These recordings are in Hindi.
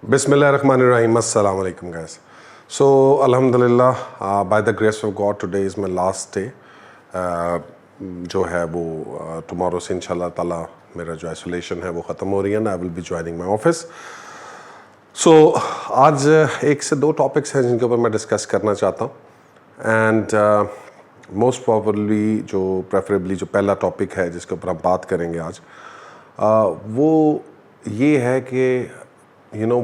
Bismillahirrahmanirrahim. Assalamu alaikum, guys. So, Alhamdulillah, by the grace of God, today is my last day. जो है वो tomorrow से इंशाल्लाह ताला मेरा जो isolation है वो ख़त्म हो रही है ना. I will be joining my office. So, आज एक से दो topics हैं जिनके ऊपर मैं discuss करना चाहता हूँ. And most probably जो preferably जो पहला topic है जिसके ऊपर हम बात करेंगे आज वो ये है कि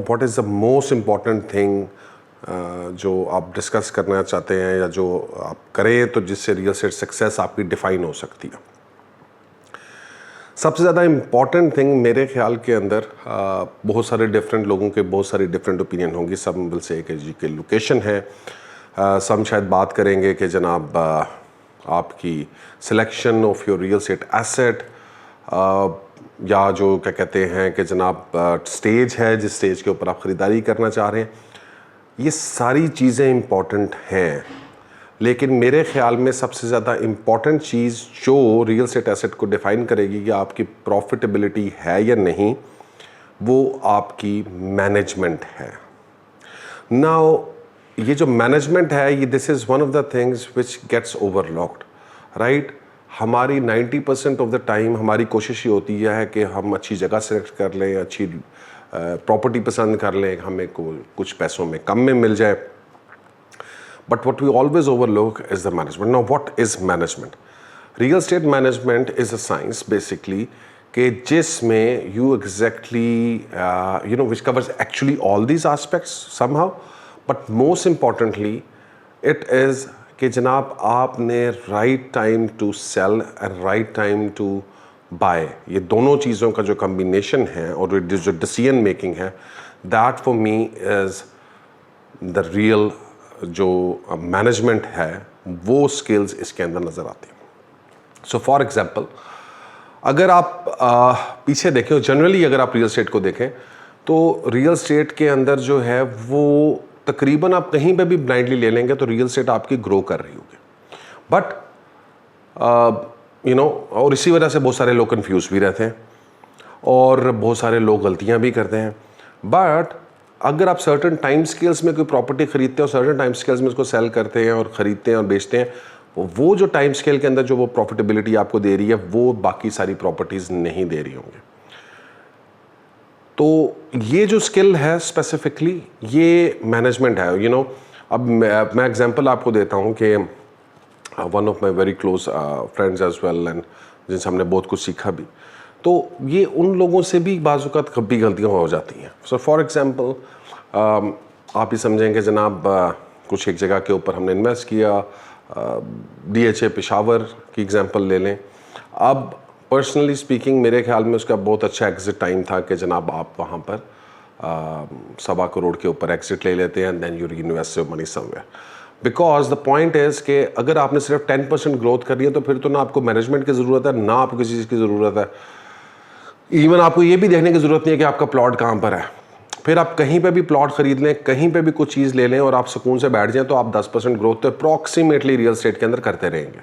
what is the most important thing जो आप डिस्कस करना चाहते हैं या जो आप करें तो जिससे रियल एस्टेट सक्सेस आपकी डिफाइन हो सकती है. सबसे ज़्यादा इम्पॉर्टेंट थिंग मेरे ख्याल के अंदर बहुत सारे डिफरेंट लोगों के बहुत सारी डिफरेंट ओपिनियन होंगी. सब विल से कि जी के लोकेशन है, सब शायद बात करेंगे कि जनाब आपकी selection of your real estate asset या जो क्या कहते हैं कि जनाब स्टेज है जिस स्टेज के ऊपर आप ख़रीदारी करना चाह रहे हैं. ये सारी चीज़ें इम्पॉर्टेंट हैं, लेकिन मेरे ख्याल में सबसे ज़्यादा इम्पॉर्टेंट चीज़ जो रियल एस्टेट एसेट को डिफ़ाइन करेगी कि आपकी प्रॉफिटेबिलिटी है या नहीं, वो आपकी मैनेजमेंट है. नाउ ये जो मैनेजमेंट है ये this is one of the things which gets overlooked, right. हमारी 90% ऑफ द टाइम हमारी कोशिश ये होती है कि हम अच्छी जगह सेलेक्ट कर लें, अच्छी प्रॉपर्टी पसंद कर लें, हमें कुछ पैसों में कम में मिल जाए. But what we always overlook is the management. Now what is management? Real estate management is a science basically कि जिसमें you exactly which covers actually all these aspects somehow, but most importantly it is कि जनाब आपने right time to sell and right time to buy, ये दोनों चीज़ों का जो कम्बिनेशन है और जो डिसीजन मेकिंग है, that for me is the real जो मैनेजमेंट है. वो स्किल्स इसके अंदर नज़र आती हैं. सो फॉर एग्जांपल अगर आप पीछे देखें, जनरली अगर आप रियल एस्टेट को देखें तो रियल एस्टेट के अंदर जो है वो तकरीबन आप कहीं पे भी ब्लाइंडली ले लेंगे तो रियल एस्टेट आपकी ग्रो कर रही होगी. बट और इसी वजह से बहुत सारे लोग कंफ्यूज भी रहते हैं और बहुत सारे लोग गलतियां भी करते हैं. बट अगर आप सर्टन टाइम स्केल्स में कोई प्रॉपर्टी खरीदते हैं और सर्टन टाइम स्केल्स में उसको सेल करते हैं और ख़रीदते हैं और बेचते हैं, वो जो टाइम स्केल के अंदर जो वो प्रॉफिटेबिलिटी आपको दे रही है वो बाकी सारी प्रॉपर्टीज़ नहीं दे रही होंगी. तो ये जो स्किल है स्पेसिफिकली ये मैनेजमेंट है. अब मैं एग्जांपल आपको देता हूँ कि one of my very close friends as well and जिनसे हमने बहुत कुछ सीखा भी, तो ये उन लोगों से भी बाज़-औक़ात कभी गलतियाँ हो जाती हैं. सो फॉर एग्जांपल आप ही समझेंगे जनाब कुछ एक जगह के ऊपर हमने इन्वेस्ट किया, DHA पेशावर की एग्जांपल ले लें. अब पर्सनली स्पीकिंग मेरे ख्याल में उसका बहुत अच्छा एग्ज़िट टाइम था कि जनाब आप वहाँ पर 1.25 करोड़ के ऊपर एग्ज़िट ले लेते हैं and then you reinvest your money somewhere. Because the point is कि अगर आपने सिर्फ 10% ग्रोथ करनी है तो फिर तो ना आपको मैनेजमेंट की ज़रूरत है ना आपको किसी चीज़ की ज़रूरत है. इवन आपको ये भी देखने की ज़रूरत नहीं है कि आपका प्लॉट कहाँ पर है. फिर आप कहीं पे भी प्लॉट ख़रीद लें, कहीं पे भी कुछ चीज़ ले लें और आप सुकून से बैठ जाएं तो आप 10% ग्रोथ तो अप्रॉक्सीमेटली रियल एस्टेट के अंदर करते रहेंगे.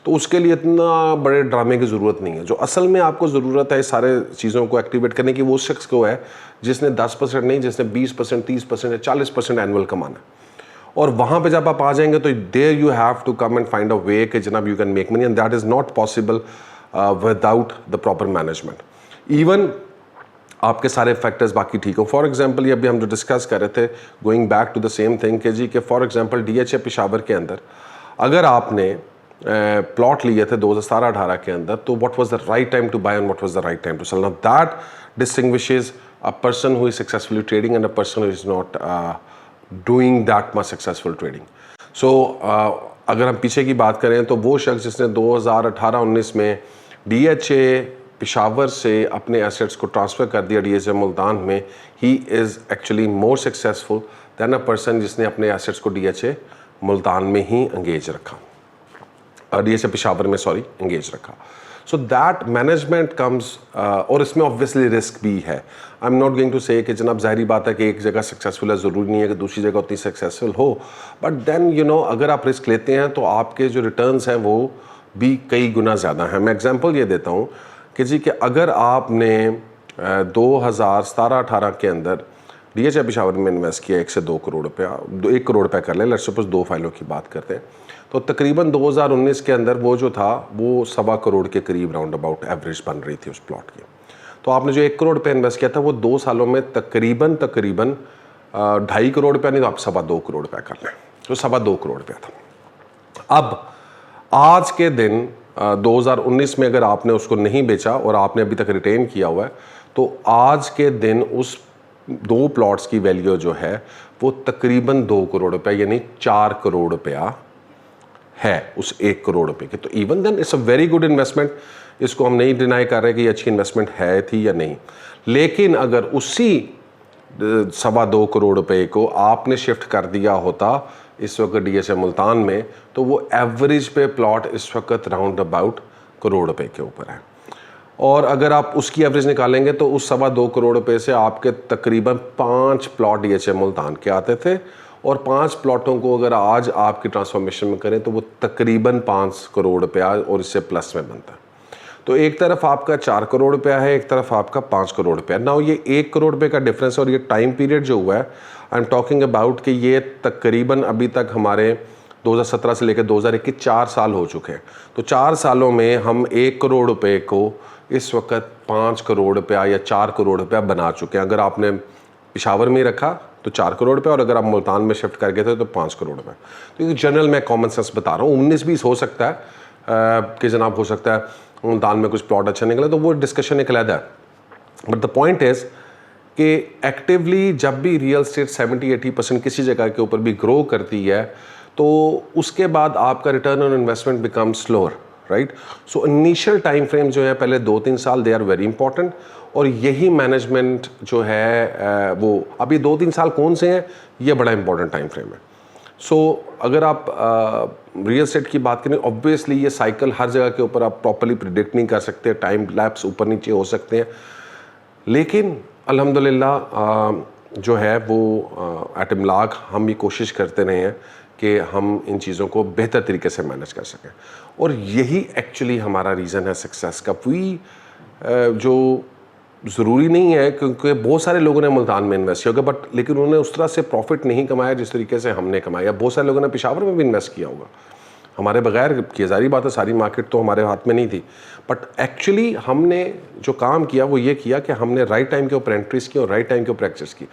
तो उसके लिए इतना बड़े ड्रामे की ज़रूरत नहीं है. जो असल में आपको ज़रूरत है इस सारे चीज़ों को एक्टिवेट करने की वो शख्स को है जिसने 10% नहीं, जिसने 20%, 30% या 40% एनुअल कमाना है. और वहाँ पे जब आप आ जाएंगे तो there you have to come and find a way कि जनाब you can make money and that is not possible without the proper management. Even आपके सारे फैक्टर्स बाकी ठीक हो. फॉर एग्जांपल ये अभी हम जो डिस्कस कर रहे थे going back to the same thing कि जी कि फॉर एग्जांपल DHA पेशावर के अंदर अगर आपने प्लॉट लिए थे 2017-18 के अंदर, तो what was the right time to buy and what was the right time to sell. Now that distinguishes a person who is successfully trading and a person who is not doing that much successful trading. So अगर हम पीछे की बात करें तो वो शख्स जिसने 2018-19 में DHA पेशावर से अपने एसेट्स को ट्रांसफ़र कर दिया DHA मुल्तान में, he is actually more successful then a person जिसने अपने एसेट्स को DHA मुल्तान में ही एंगेज रखा, DHA पेशावर में एंगेज रखा. सो दैट मैनेजमेंट कम्स और इसमें ऑब्वियसली रिस्क भी है. I am not going to say कि जनाब ज़ाहिरी बात है कि एक जगह सक्सेसफुल है, ज़रूरी नहीं है कि दूसरी जगह उतनी सक्सेसफुल हो. बट देन अगर आप रिस्क लेते हैं तो आपके जो रिटर्न्स हैं वो भी कई गुना ज़्यादा हैं. मैं एग्जांपल ये देता हूँ कि जी कि अगर आपने 2017-18 के अंदर DHI पेशावर में इन्वेस्ट किया 1 से 2 करोड़ रुपया, 1 करोड़ रुपया कर लें, लेट्स सपोज 2 फाइलों की बात करते हैं, तो तकरीबन 2019 के अंदर वो जो था वो 1.25 करोड़ के करीब राउंड अबाउट एवरेज बन रही थी उस प्लॉट की। तो आपने जो 1 करोड़ रुपया इन्वेस्ट किया था वो 2 सालों में तकरीबन 2.5 करोड़ रुपया, नहीं तो आप 2.25 करोड़ रुपया कर लें, तो 2.25 करोड़ रुपया था। अब आज के दिन 2019 में अगर आपने उसको नहीं बेचा और आपने अभी तक रिटेन किया हुआ है, तो आज के दिन उस 2 प्लॉट्स की वैल्यू जो है वो तकरीबन 2 करोड़ रुपया यानी 4 करोड़ रुपया है उस 1 करोड़ रुपये की। तो even then it's a very good investment, इसको हम नहीं डिनाई कर रहे कि ये अच्छी इन्वेस्टमेंट है थी या नहीं। लेकिन अगर उसी 2.25 करोड़ रुपये को आपने शिफ्ट कर दिया होता इस वक्त DHI मुल्तान में, तो वो एवरेज पे प्लॉट इस वक्त राउंड अबाउट करोड़ रुपए के ऊपर है। और अगर आप उसकी एवरेज निकालेंगे तो उस 2.25 करोड़ रुपए से आपके तकरीबन 5 प्लॉट DHI मुल्तान के आते थे, और 5 प्लॉटों को अगर आज आपकी ट्रांसफॉर्मेशन में करें तो वो तकरीबन 5 करोड़ रुपया और इससे प्लस में बनता है। तो एक तरफ आपका 4 करोड़ रुपया है, एक तरफ आपका 5 करोड़ रुपया। नाउ ये 1 करोड़ रुपये का डिफरेंस और ये टाइम पीरियड जो हुआ है, आई एम टॉकिंग अबाउट कि ये तकरीबन अभी तक हमारे 2017 से लेकर 2021 4 साल हो चुके हैं। तो 4 सालों में हम 1 करोड़ रुपये को इस वक्त 5 करोड़ रुपया या 4 करोड़ रुपया बना चुके हैं। अगर आपने पेशावर में रखा तो 4 करोड़ रुपये, और अगर आप मुल्तान में शिफ्ट कर गए थे तो 5 करोड़ रुपये। तो ये जनरल मैं कॉमन सेंस बता रहा हूँ। 19-20 हो सकता है कि जनाब हो सकता है मुल्तान में कुछ प्लॉट अच्छा निकला, तो वो डिस्कशन एक अलग है। बट द पॉइंट इज़ कि एक्टिवली जब भी रियल स्टेट 70-80% किसी जगह के ऊपर भी ग्रो करती है तो उसके बाद आपका return on investment become slower, right. So initial time frame जो है पहले 2-3 साल दे आर वेरी इंपॉर्टेंट, और यही मैनेजमेंट जो है वो अभी 2-3 साल कौन से हैं, ये बड़ा इंपॉर्टेंट टाइम फ्रेम है। सो अगर आप रियल स्टेट की बात करें, ऑब्वियसली ये साइकिल हर जगह के ऊपर आप प्रॉपर्ली प्रिडिक्ट नहीं कर सकते, टाइम लैप्स ऊपर नीचे हो सकते हैं, लेकिन अल्हम्दुलिल्लाह जो है वो एट इमलाक हम भी कोशिश करते रहे हैं कि हम इन चीज़ों को बेहतर तरीके से मैनेज कर सकें, और यही एक्चुअली हमारा रीज़न है सक्सेस का। जो ज़रूरी नहीं है क्योंकि बहुत सारे लोगों ने मुल्तान में इन्वेस्ट किया होगा, बट लेकिन उन्होंने उस तरह से प्रॉफिट नहीं कमाया जिस तरीके से हमने कमाया। बहुत सारे लोगों ने पेशावर में भी इन्वेस्ट किया होगा हमारे बगैर, की जारी बात है, सारी मार्केट तो हमारे हाथ में नहीं थी। बट एक्चुअली हमने जो काम किया वो ये किया कि हमने राइट टाइम के ऊपर एंट्रीज की और राइट टाइम के ऊपर एक्सेस की,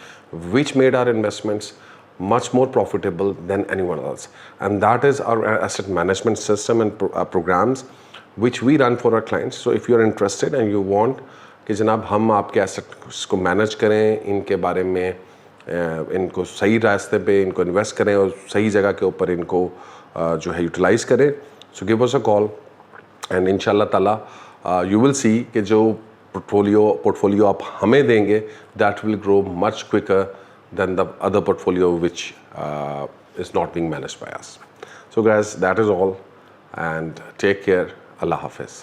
which made our investments much more profitable than anyone else, and that is our asset management system and programs which we run for our clients. So if you are interested and you want कि जनाब हम आपके एसेट्स को मैनेज करें, इनके बारे में इनको सही रास्ते पे इनको इन्वेस्ट करें और सही जगह के ऊपर इनको जो है यूटिलाइज़ करें, so give us a call and इंशाल्लाह ताला यू विल सी कि जो पोर्टफोलियो आप हमें देंगे that will grow much quicker than the other portfolio which is not being managed by us. So guys, that is all, and take care. Allah Hafiz.